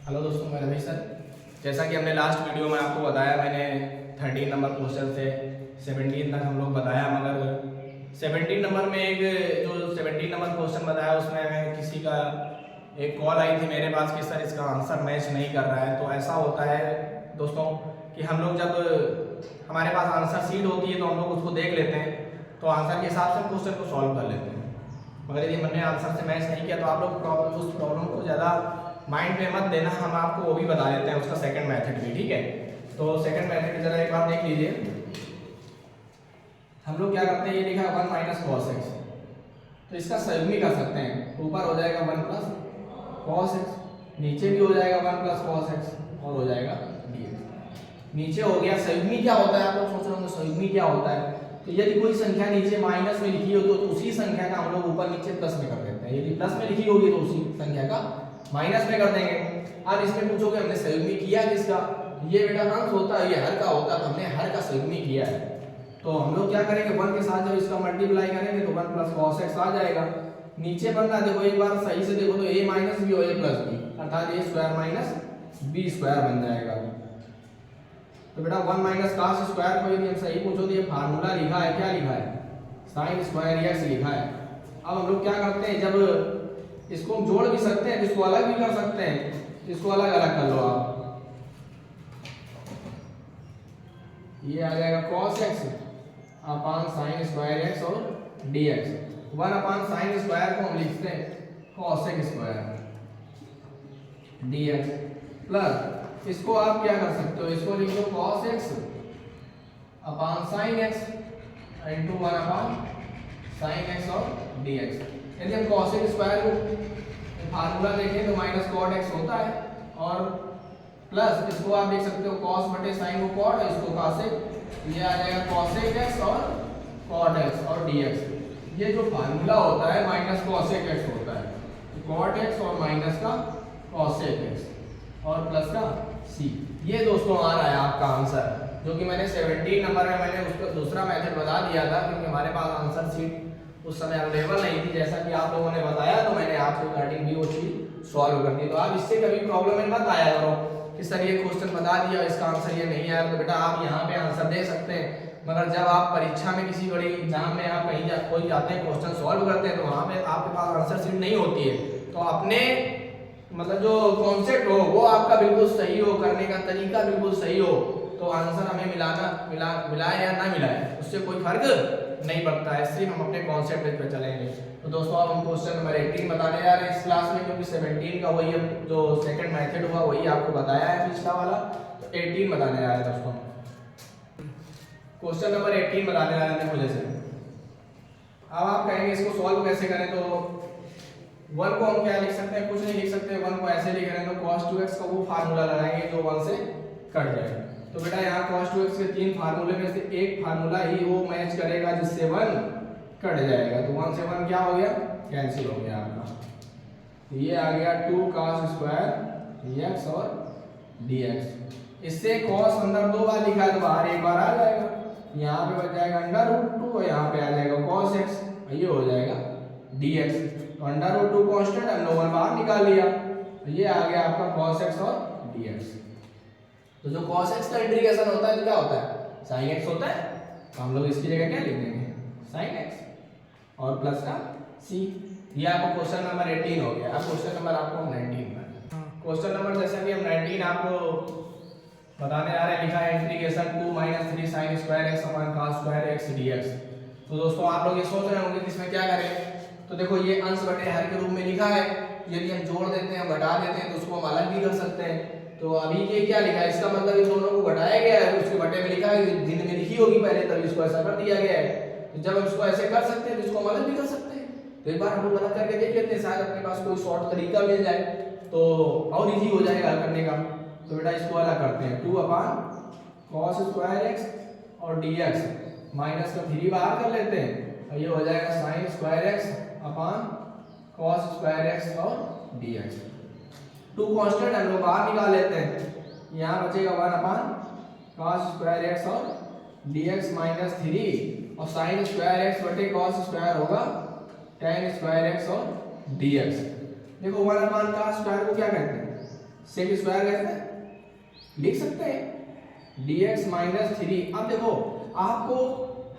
Hello दोस्तों, मैं Ramesh sir. जैसा कि हमने लास्ट वीडियो में आपको बताया, मैंने 13 नंबर क्वेश्चन से 17 तक हम लोग बताया, मगर 17 नंबर में एक जो 17 नंबर क्वेश्चन बताया उसमें किसी का एक कॉल आई थी मेरे पास कि सर इसका आंसर मैच नहीं कर रहा है। तो ऐसा होता है दोस्तों कि हम लोग जब हमारे पास आंसर शीट होती है तो हम लोग उसको देख लेते हैं, तो आंसर के हिसाब से क्वेश्चन को सॉल्व कर लेते हैं। मगर यदि हमने आंसर से मैच नहीं किया तो आप लोग उस प्रॉब्लम को ज़्यादा माइंड में मत देना, हम आपको वो भी बता देते हैं उसका सेकंड मेथड भी, ठीक है। तो सेकंड मेथड जरा एक बार देख लीजिए। हम लोग क्या करते हैं, ये लिखा है 1 माइनस कॉस एक्स, तो इसका संयुग्मी कर सकते हैं। ऊपर हो जाएगा 1 प्लस कॉस एक्स, नीचे भी हो जाएगा 1 प्लस कॉस एक्स और हो जाएगा dx। नीचे हो गया। संयुग्मी क्या होता है, आप लोग सोच रहे होंगे संयुग्मी क्या होता है। तो यदि कोई संख्या नीचे माइनस में लिखी हो तो उसी संख्या का हम लोग ऊपर नीचे प्लस में कर देते हैं। यदि प्लस में लिखी होगी तो उसी संख्या का माइनस में कर देंगे। अब इसमें पूछोगे हमने संयुग्मी किया किसका, ये बेटा अंश होता है, ये हर का होता है, तो हमने हर का संयुग्मी किया है। तो हम लोग क्या करेंगे, 1 के साथ जब इसका मल्टीप्लाई करेंगे तो 1 प्लस कॉस एक्स आ जाएगा। नीचे बनना देखो, एक बार सही से देखो तो a माइनस बी और a प्लस बी, अर्थात a square minus b square बन जाएगा। तो बेटा 1 माइनस कॉस स्क्वायर को यदि हम सही पूछो तो ये फार्मूला लिखा है, क्या लिखा है, साइन स्क्वायर एक्स लिखा है। अब हम लोग क्या करते हैं, जब इसको हम जोड़ भी सकते हैं, इसको अलग भी कर सकते हैं, इसको अलग अलग कर लो आप। ये आ जाएगा cos x अपान साइन स्क्वायर x और dx। 1 अपान साइन स्क्वायर को हम लिखते हैं cos x square dx, plus इसको आप क्या कर सकते हो, इसको लिख लो cos x अपान साइन x इंटू 1 अपान साइन x और dx। यदि हम cos x स्क्वायर को फार्मूला देखें तो माइनस cot x होता है, और प्लस इसको आप देख सकते हो cos बटे साइन को cot, इसको cos x, ये आ जाएगा cos x और cot x और dx। ये जो फार्मूला होता है माइनस cos x होता है, cot x और माइनस का cos x और प्लस का c। ये दोस्तों आ रहा है आपका आंसर, जो कि मैंने 17 नंबर में मैंने उसका दूसरा मेथड बता दिया था, क्योंकि हमारे पास आंसर शीट उस समय अवेलेबल नहीं थी। जैसा कि आप लोगों ने बताया तो मैंने आपके रिगार्डिंग भी वो चीज सॉल्व कर दी। तो आप इससे कभी प्रॉब्लम में मत आया करो कि सर ये क्वेश्चन बता दिया, इसका आंसर ये नहीं आया, तो बेटा आप यहाँ पे आंसर दे सकते हैं। मगर जब आप परीक्षा में किसी बड़ी एग्जाम में आप कहीं कोई जाते हैं, क्वेश्चन सॉल्व करते हैं, तो वहाँ पे आपके पास आंसर शीट नहीं होती है। तो अपने मतलब जो कॉन्सेप्ट हो वो आपका बिल्कुल सही हो, करने का तरीका बिल्कुल सही हो, तो आंसर हमें मिलाए या ना मिलाए उससे कोई फर्क नहीं पड़ता है। सिर्फ हम अपने कॉन्सेप्ट पे चलेंगे। तो दोस्तों अब हम क्वेश्चन नंबर 18 बताने जा रहे हैं इस क्लास में, क्योंकि 17 का वही जो सेकंड मेथड हुआ वही आपको बताया है पिछला वाला, तो 18 बताने जा रहे हैं दोस्तों। क्वेश्चन नंबर 18 बताने जा रहे हैं मुझे से। अब आप कहेंगे इसको सॉल्व कैसे करें, तो 1 को हम क्या लिख सकते हैं, कुछ नहीं लिख सकते। 1 को ऐसे लिख रहे हैं तो cos 2x का वो फार्मूला लगाएंगे जो 1 से कट जाएगा। तो बेटा यहाँ cos 2x के 3 फार्मूले में से एक फार्मूला ही वो मैच करेगा जिससे 1 कट जाएगा। तो 1 से 1 क्या हो गया, कैंसिल हो गया आपका। ये आ गया 2 cos स्क्वायर x और dx। इससे cos अंदर 2 बार लिखा है तो बाहर एक बार आ जाएगा, यहाँ पे बच जाएगा √2 और यहाँ पे आ जाएगा cos x, ये हो जाएगा dx। तो √2 कांस्टेंट हम लोगों ने बाहर निकाल लिया, तो ये आ गया आपका cos x और dx। तो जो cos x का इंटीग्रेशन होता है तो क्या होता है, sin x होता है, तो हम लोग इसकी जगह क्या लिख देंगे, sin x और प्लस का c। ये आपको क्वेश्चन नंबर 18 हो गया। अब क्वेश्चन नंबर आपको 19 का क्वेश्चन नंबर जैसा कि हम 19 आपको बताने आ रहे हैं, लिखा है इंटीग्रेशन 2 - 3 sin स्क्वायर x अपान cos स्क्वायर x dx। तो दोस्तों आप लोग ये सोच रहे होंगे कि इसमें क्या करें, तो देखो ये अंश बटे हर के रूप में लिखा है, यदि हम जोड़ देते हैं घटा देते हैं तो उसको हम अलग भी कर सकते हैं। तो अभी ये क्या लिखा है, इसका मतलब इन दोनों को घटाया गया है, उसके बटे में लिखा है, दिन में लिखी होगी पहले, तब इसको ऐसा कर दिया गया है। तो जब हम इसको ऐसे कर सकते हैं तो इसको हम अलग भी कर सकते हैं। तो एक बार हम लोग अलग करके देख लेते हैं, शायद अपने पास कोई शॉर्ट तरीका मिल जाए तो और इजी हो जाएगा हल करने का। तो बेटा इसको अलग करते हैं, 2 अपान cos स्क्वायर x और dx, माइनस का 3 बाहर कर लेते हैं, और ये हो जाएगा sin स्क्वायर x अपान cos स्क्वायर x और dx। 2 कांस्टेंट हम लोग बाहर निकाल लेते हैं, यहाँ बचेगा 1 अपान cos स्क्वायर x और dx माइनस 3 और sin स्क्वायर x बटे cos स्क्वायर होगा tan स्क्वायर x और dx। देखो 1 अपान cos स्क्वायर को क्या कहते हैं, सेक स्क्वायर कैसे लिख सकते हैं dx माइनस 3। अब देखो आपको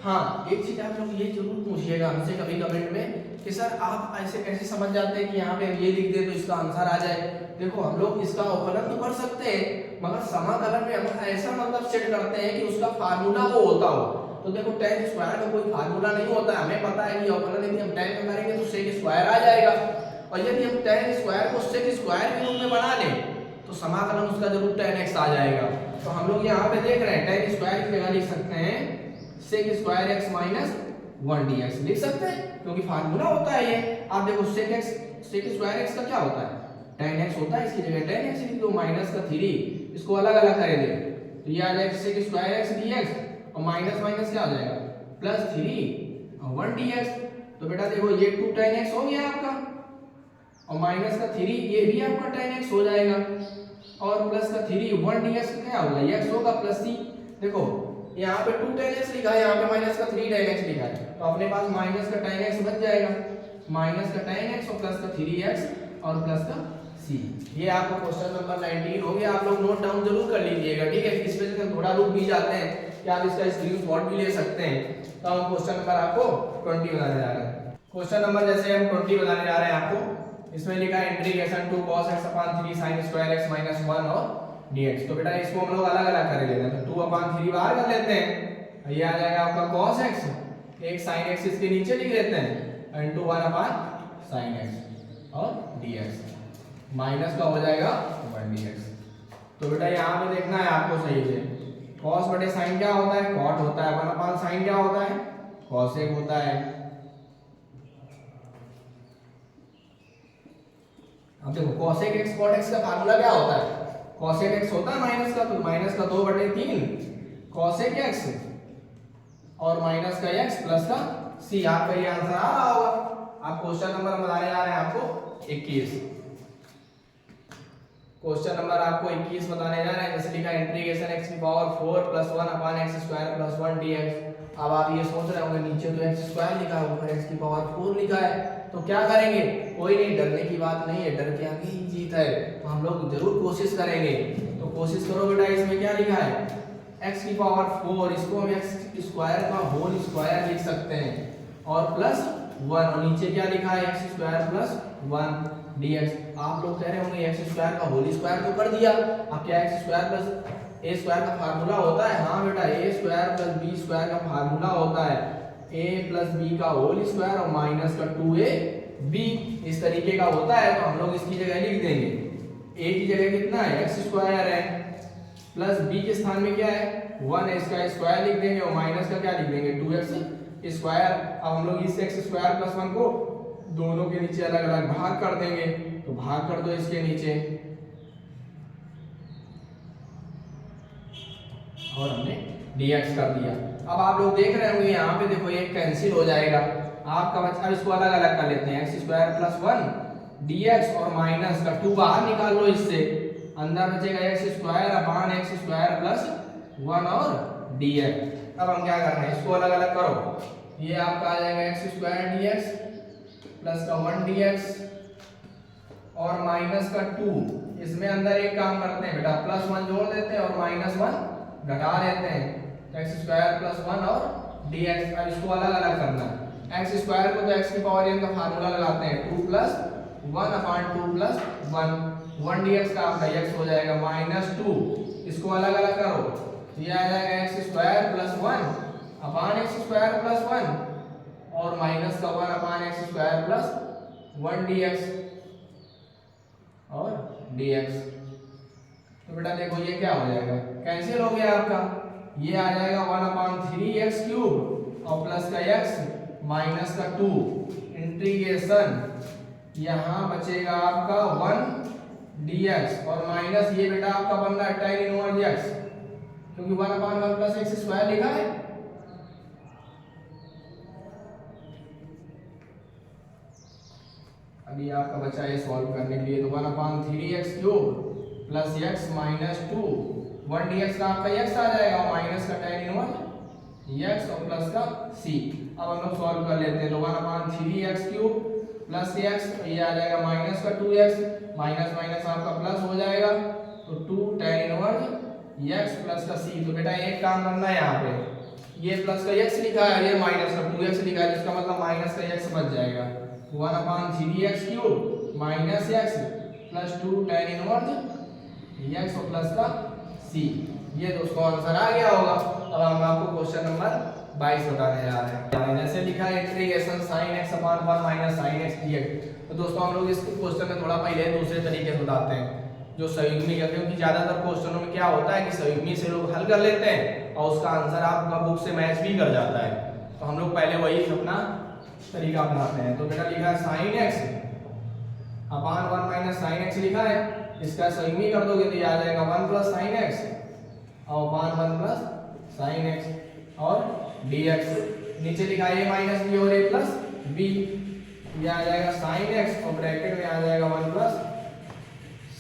हाँ एक चीज आप लोग ये जरूर पूछिएगा हमसे कभी कमेंट में कि सर आप ऐसे कैसे समझ जाते हैं कि यहाँ पे ये लिख दे तो इसका आंसर आ जाए। देखो हम लोग इसका अवकलन तो कर सकते हैं मगर समाकलन में हम ऐसा मतलब सेट करते हैं कि उसका फार्मूला वो होता हो। तो देखो tan स्क्वायर का कोई फार्मूला नहीं होता है, हमें पता है कि अवकलन यदि हम tan का करेंगे तो sec स्क्वायर आ जाएगा और यदि हम tan स्क्वायर को sec स्क्वायर के रूप में बना लें तो समाकलन उसका जरूर tan x आ जाएगा। तो हम लोग यहाँ पे देख रहे हैं tan स्क्वायर की जगह लिख सकते हैं sec square x minus 1 dx लिख सकते हैं क्योंकि फार्मूला होता है ये। आप देखो sec स्क्वायर x का क्या होता है tan x होता है, इसकी जगह tan x लिख दो माइनस का 3 इसको अलग अलग कर दे तो ये आ जाएगा sec स्क्वायर x dx और माइनस माइनस क्या हो जाएगा प्लस 3 और 1 dx। तो बेटा देखो ये 2 tan x हो गया आपका और माइनस का 3 ये भी आपका tan x हो जाएगा और प्लस का 3 1 dx क्या होगा x होगा प्लस c। देखो यहाँ पे 2 tan x लिखा है, यहाँ पे माइनस का 3 tan x लिखा है तो अपने पास माइनस का tan x बच जाएगा, माइनस का tan x और प्लस का 3x और प्लस का c। ये आपका क्वेश्चन नंबर 19 हो गया। आप लोग नोट डाउन जरूर कर लीजिएगा, ठीक है। इस वजह से थोड़ा रुक भी जाते हैं कि आप इसका स्क्रीनशॉट भी ले सकते हैं। तो हम क्वेश्चन नंबर आपको 20 बताने जा रहे हैं। क्वेश्चन नंबर जैसे हम 20 बताने जा रहे हैं आपको, इसमें लिखा है इंटीग्रेशन 2 cos x अपान 3 sin स्क्वायर x माइनस 1 और dx। तो बेटा इसको हम लोग अलग अलग कर लेते हैं, तो 2 अपान 3 बाहर कर लेते हैं, ये आ जाएगा आपका cos x, एक sin x इसके नीचे लिख लेते हैं इनटू 1 अपान sin x और dx माइनस का हो जाएगा 1 dx। तो बेटा यहाँ पे देखना है आपको सही से, cos बटे sin क्या होता है cot होता है, 1 अपान sin क्या होता है cosec होता है। अब देखो cosec x cot x का फार्मूला क्या होता है, cosec x होता है माइनस का, तो माइनस का 2 बटे 3 cosec x और माइनस का x प्लस का c। आपका ये आंसर आ रहा होगा। आप क्वेश्चन नंबर बताने जा रहे हैं आपको 21। क्वेश्चन नंबर आपको 21 बताने जा रहे हैं, जैसे लिखा है इंटीग्रेशन x की पावर 4 प्लस 1 अपान x स्क्वायर प्लस 1 dx। अब आप ये सोच रहे होंगे नीचे तो x स्क्वायर लिखा है ऊपर x की पावर 4 लिखा है, तो क्या करेंगे, कोई नहीं, डरने की बात नहीं है, डर के आगे ही जीत है। तो हम लोग जरूर कोशिश करेंगे। तो कोशिश करो बेटा, इसमें क्या लिखा है x की पावर 4, इसको हम x स्क्वायर का होल स्क्वायर लिख सकते हैं और प्लस 1 और नीचे क्या लिखा है x स्क्वायर प्लस 1 dx। आप लोग कह रहे होंगे एक्स स्क्वायर का होल स्क्वायर तो कर दिया, अब क्या एक्स स्क्वायर प्लस ए स्क्वायर का फार्मूला होता है। हाँ बेटा, ए स्क्वायर प्लस बी स्क्वायर का फार्मूला होता है ए प्लस बी का होल स्क्वायर और माइनस का 2ab, इस तरीके का होता है। तो हम लोग इसकी जगह लिख देंगे ए की जगह कितना है एक्स स्क्वायर है प्लस बी के स्थान में क्या है 1 है, इसका स्क्वायर लिख देंगे और माइनस का क्या लिख देंगे 2x स्क्वायर। अब हम लोग इस x स्क्वायर प्लस 1 को दोनों के नीचे अलग अलग भाग कर देंगे, तो भाग कर दो इसके नीचे और हमने dx कर दिया। अब आप लोग देख रहे होंगे यहाँ पे देखो ये कैंसिल हो जाएगा आपका बच्चा। अब इसको अलग अलग कर लेते हैं, एक्स स्क्वायर प्लस 1 dx और माइनस का 2 बाहर निकाल लो, इससे अंदर बचेगा x square upon x square plus 1 और dx। अब हम क्या कर रहे हैं, इसको अलग अलग करो, ये आपका आ जाएगा एक्स स्क्वायर dx प्लस का 1 dx और माइनस का 2, इसमें अंदर एक काम करते हैं बेटा, प्लस 1 जोड़ देते हैं और माइनस 1 घटा देते हैं, एक्स स्क्वायर प्लस 1 और dx। अब इसको अलग अलग करना है, एक्स स्क्वायर को तो एक्स की पावर n का फार्मूला लगाते हैं 2 प्लस 1 अपान 2 प्लस 1 dx का आपका x हो जाएगा माइनस 2। इसको अलग अलग करो, ये आ जाएगा एक्स स्क्वायर प्लस 1 अपान एक्स स्क्वायर प्लस 1 और माइनस का 1 अपान एक्स स्क्वायर प्लस 1 dx और dx। तो बेटा देखो ये क्या हो जाएगा, कैंसिल हो गया आपका, ये आ जाएगा 1 अपान 3x क्यूब और प्लस का x माइनस का 2 इंटीग्रेशन, यहाँ बचेगा आपका 1 dx और माइनस ये बेटा आपका बन रहा है tan इनवर्स x, क्योंकि 1 अपान 1 प्लस एक्स स्क्वायर लिखा है। अभी आपका बचा है सॉल्व करने के लिए, तो 1 अपान 3x cube plus x minus 2 1 dx का आपका x आ जाएगा और माइनस का tan इनवर्स x और प्लस का c। अब हम लोग सॉल्व कर लेते हैं, तो 1 अपान 3x क्यूब प्लस एक्स, ये आ जाएगा माइनस का 2x, माइनस माइनस आपका प्लस हो जाएगा, तो 2 tan इनवर्स x प्लस का c। तो बेटा एक काम करना है, यहाँ पे ये प्लस का x लिखा है, ये माइनस का 2x लिखा है, जिसका मतलब माइनस का x बच जाएगा 1/3x³ minus x plus 2 tan inverse x और प्लस का c। ये दोस्तों आंसर आ गया होगा। अब हम आपको क्वेश्चन नंबर 22 बताने जा रहे हैं। जैसे लिखा है इंटीग्रेशन sin x अपान 1 माइनस sin x dx। तो दोस्तों हम लोग इस क्वेश्चन में थोड़ा पहले दूसरे तरीके से बताते हैं, जो संयुग्मी का, क्योंकि ज्यादातर क्वेश्चनों में क्या होता है कि संयुग्मी से लोग हल कर लेते हैं और उसका आंसर आपका बुक से मैच भी कर जाता है। तो हम लोग पहले वही अपना तरीका अपनाते हैं। तो बेटा लिखा है sin x अपान 1 माइनस sin x लिखा है, इसका संयुग्मी कर दोगे तो ये आ जाएगा 1 प्लस sin x और अपान 1 प्लस sin x और dx। नीचे लिखा है a माइनस b और a प्लस b, ये आ जाएगा sin x और ब्रैकेट में आ जाएगा 1 प्लस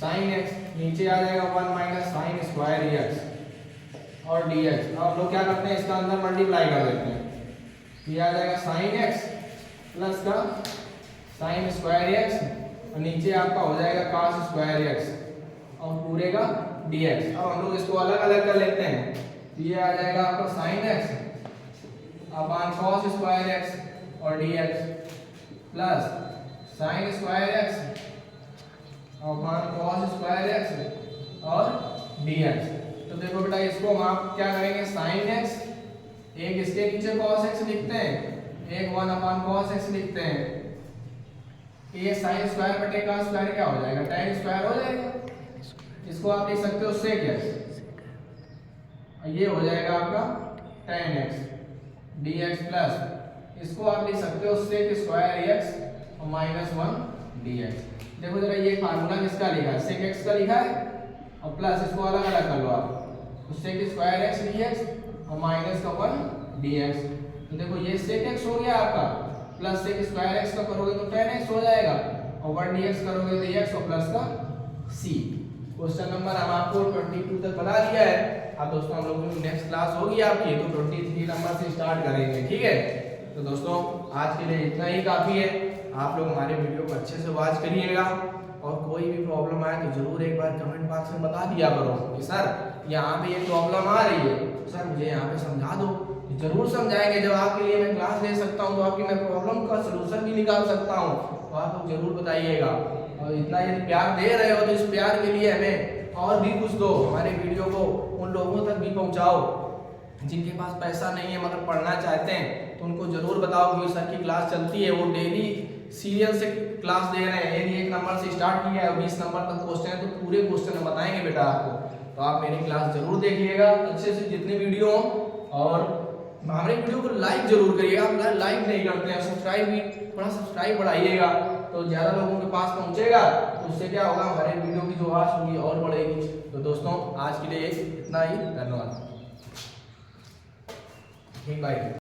sin x, नीचे आ जाएगा 1 माइनस sin स्क्वायर x और dx। अब हम लोग क्या करते हैं, इसका अंदर मल्टीप्लाई कर देते हैं, ये आ जाएगा sin x प्लस का sin स्क्वायर x और नीचे आपका हो जाएगा cos स्क्वायर x और पूरे का dx। अब हम लोग इसको अलग अलग कर लेते हैं, ये आ जाएगा आपका sin x अपान cos स्क्वायर x और dx plus sin square x अपान cos स्क्वायर x और dx। तो देखो बेटा इसको हम आप क्या करेंगे, sin x एक इसके नीचे cos x लिखते हैं, एक 1 अपान cos x लिखते हैं, ये sin स्क्वायर बटे का स्क्वायर क्या हो जाएगा, tan स्क्वायर हो जाएगा। इसको आप लिख सकते हो sec x, ये हो जाएगा आपका tan x dx प्लस इसको आप लिख सकते हो sec स्क्वायर x और माइनस 1 dx। देखो जरा ये फार्मूला किसका लिखा है, sec x का लिखा है और प्लस इसको अलग अलग कर लो आप, तो sec स्क्वायर x dx और माइनस का 1 dx। तो देखो ये sec x हो गया आपका, प्लस sec स्क्वायर x का करोगे तो tan x हो जाएगा और 1 dx करोगे तो x और प्लस का c। क्वेश्चन नंबर हम आपको 22 तक बता दिया है। अब दोस्तों हम लोग की नेक्स्ट क्लास होगी आपकी, तो 23 नंबर से स्टार्ट करेंगे, ठीक है। तो दोस्तों आज के लिए इतना ही काफ़ी है। आप लोग हमारे वीडियो को अच्छे से वॉच करिएगा और कोई भी प्रॉब्लम आए तो जरूर एक बार कमेंट बॉक्स में बता दिया करो कि सर यहाँ पे ये प्रॉब्लम आ रही है, तो सर मुझे यहाँ पे समझा दो। जरूर समझाएंगे, जब आपके लिए मैं क्लास ले सकता हूँ तो आपकी मैं प्रॉब्लम का सलूशन भी निकाल सकता हूँ, तो आप लोग जरूर बताइएगा। और इतना यदि प्यार दे रहे हो तो इस प्यार के लिए हमें और भी कुछ दो, हमारे वीडियो को उन लोगों तक भी पहुँचाओ जिनके पास पैसा नहीं है मगर पढ़ना चाहते हैं, तो उनको जरूर बताओ कि सर की क्लास चलती है, वो डेली सीरियल से क्लास दे रहे हैं। यदि 1 नंबर से स्टार्ट किया है और 20 नंबर तक क्वेश्चन है तो पूरे क्वेश्चन बताएंगे बेटा आपको। तो आप मेरी क्लास जरूर देखिएगा अच्छे से जितने वीडियो हो, और हमारे वीडियो को लाइक जरूर करिएगा। आप लाइक नहीं करते हैं, सब्सक्राइब भी थोड़ा सब्सक्राइब बढ़ाइएगा तो ज़्यादा लोगों के पास पहुँचेगा, तो उससे क्या होगा, हमारे वीडियो की जो आवाज़ होगी और बढ़ेगी। तो दोस्तों आज के लिए इतना ही, धन्यवाद। ठीक भाई।